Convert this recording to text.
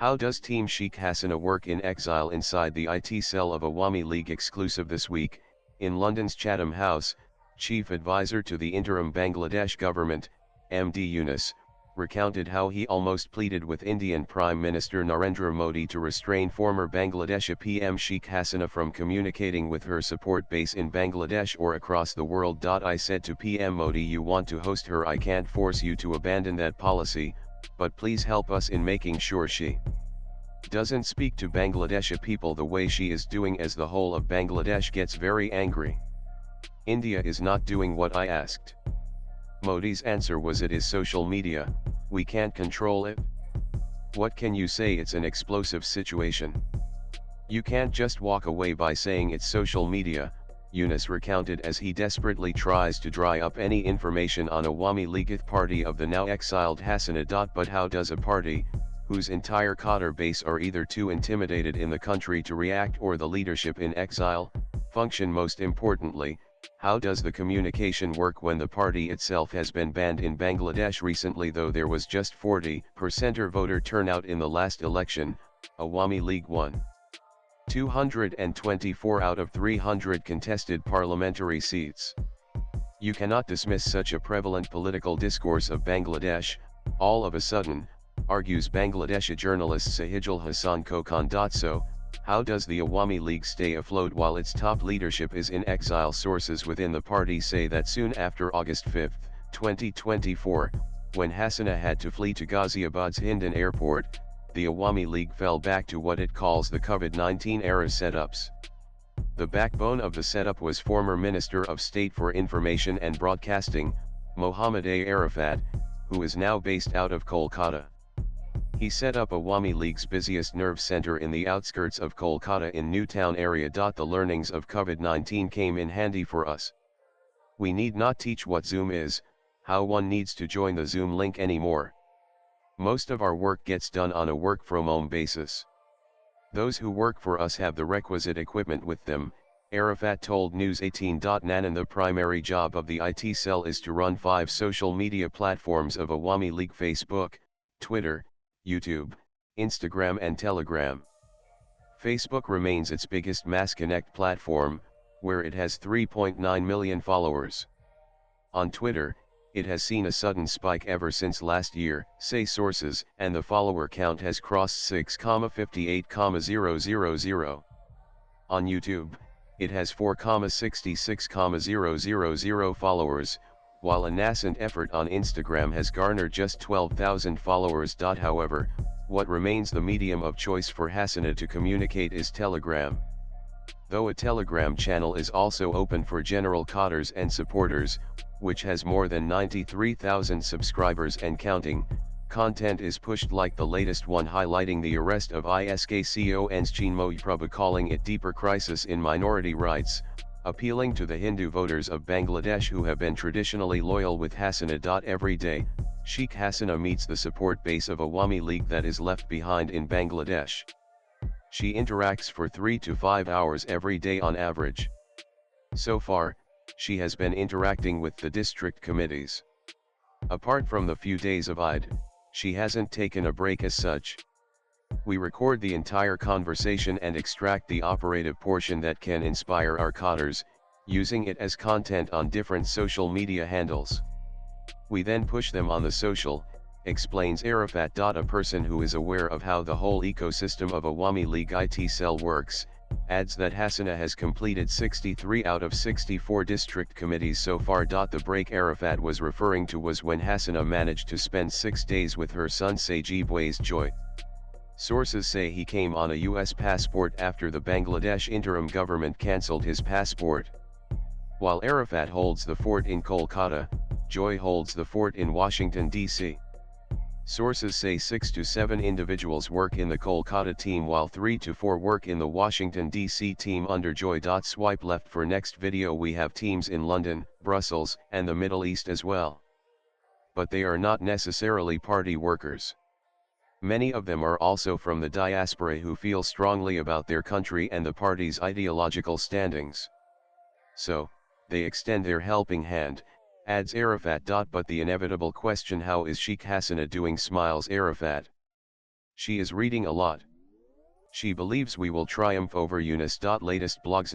How does Team Sheikh Hasina work in exile inside the IT cell of Awami League? Exclusive this week, in London's Chatham House, Chief Advisor to the interim Bangladesh government, MD Yunus, recounted how he almost pleaded with Indian Prime Minister Narendra Modi to restrain former Bangladeshi PM Sheikh Hasina from communicating with her support base in Bangladesh or across the world. I said to PM Modi, you want to host her, I can't force you to abandon that policy, but please help us in making sure she doesn't speak to Bangladeshi people the way she is doing, as the whole of Bangladesh gets very angry. India is not doing what I asked. Modi's answer was, it is social media, we can't control it. What can you say? It's an explosive situation. You can't just walk away by saying it's social media, Yunus recounted as he desperately tries to dry up any information on Awami League party of the now exiled Hasina. But how does a party, whose entire cadre base are either too intimidated in the country to react or the leadership in exile, function? Most importantly, how does the communication work when the party itself has been banned in Bangladesh recently? Though there was just 40% voter turnout in the last election, Awami League won 224 out of 300 contested parliamentary seats. You cannot dismiss such a prevalent political discourse of Bangladesh, all of a sudden, argues Bangladeshi journalist Sahijul Hassan Kokon. So, how does the Awami League stay afloat while its top leadership is in exile? Sources within the party say that soon after August 5, 2024, when Hasina had to flee to Ghaziabad's Hindon airport, the Awami League fell back to what it calls the COVID-19 era setups. The backbone of the setup was former Minister of State for Information and Broadcasting, Mohammad A. Arafat, who is now based out of Kolkata. He set up Awami League's busiest nerve center in the outskirts of Kolkata in Newtown area. The learnings of COVID-19 came in handy for us. We need not teach what Zoom is, how one needs to join the Zoom link anymore. Most of our work gets done on a work from home basis. Those who work for us have the requisite equipment with them, Arafat told News 18. Nanan, the primary job of the IT cell is to run 5 social media platforms of Awami League: Facebook, Twitter, YouTube, Instagram and Telegram. Facebook remains its biggest mass connect platform, where it has 3.9 million followers. On Twitter, it has seen a sudden spike ever since last year, say sources, and the follower count has crossed 6,58,000. On YouTube, it has 4,66,000 followers, while a nascent effort on Instagram has garnered just 12,000 followers. However, what remains the medium of choice for Hasina to communicate is Telegram. Though a Telegram channel is also open for general cadres and supporters, which has more than 93,000 subscribers and counting, content is pushed like the latest one highlighting the arrest of ISKCON's Chinmoy Prabhu, calling it deeper crisis in minority rights, appealing to the Hindu voters of Bangladesh who have been traditionally loyal with Hasina. Every day, Sheikh Hasina meets the support base of Awami League that is left behind in Bangladesh. She interacts for 3 to 5 hours every day on average. So far, she has been interacting with the district committees. Apart from the few days of Eid, she hasn't taken a break as such. We record the entire conversation and extract the operative portion that can inspire our cadres, using it as content on different social media handles. We then push them on the social, explains Arafat. A person who is aware of how the whole ecosystem of Awami League IT cell works, adds that Hasina has completed 63 out of 64 district committees so far. The break Arafat was referring to was when Hasina managed to spend 6 days with her son Sajib Ways Joy. Sources say he came on a US passport after the Bangladesh interim government cancelled his passport. While Arafat holds the fort in Kolkata, Joy holds the fort in Washington, D.C. Sources say 6 to 7 individuals work in the Kolkata team while 3 to 4 work in the Washington, D.C. team under Joy. Swipe left for next video. We have teams in London, Brussels, and the Middle East as well. But they are not necessarily party workers. Many of them are also from the diaspora who feel strongly about their country and the party's ideological standings. So, they extend their helping hand, adds Arafat. But the inevitable question, how is Sheikh Hasina doing, smiles Arafat. She is reading a lot. She believes we will triumph over Eunice. Latest blogs.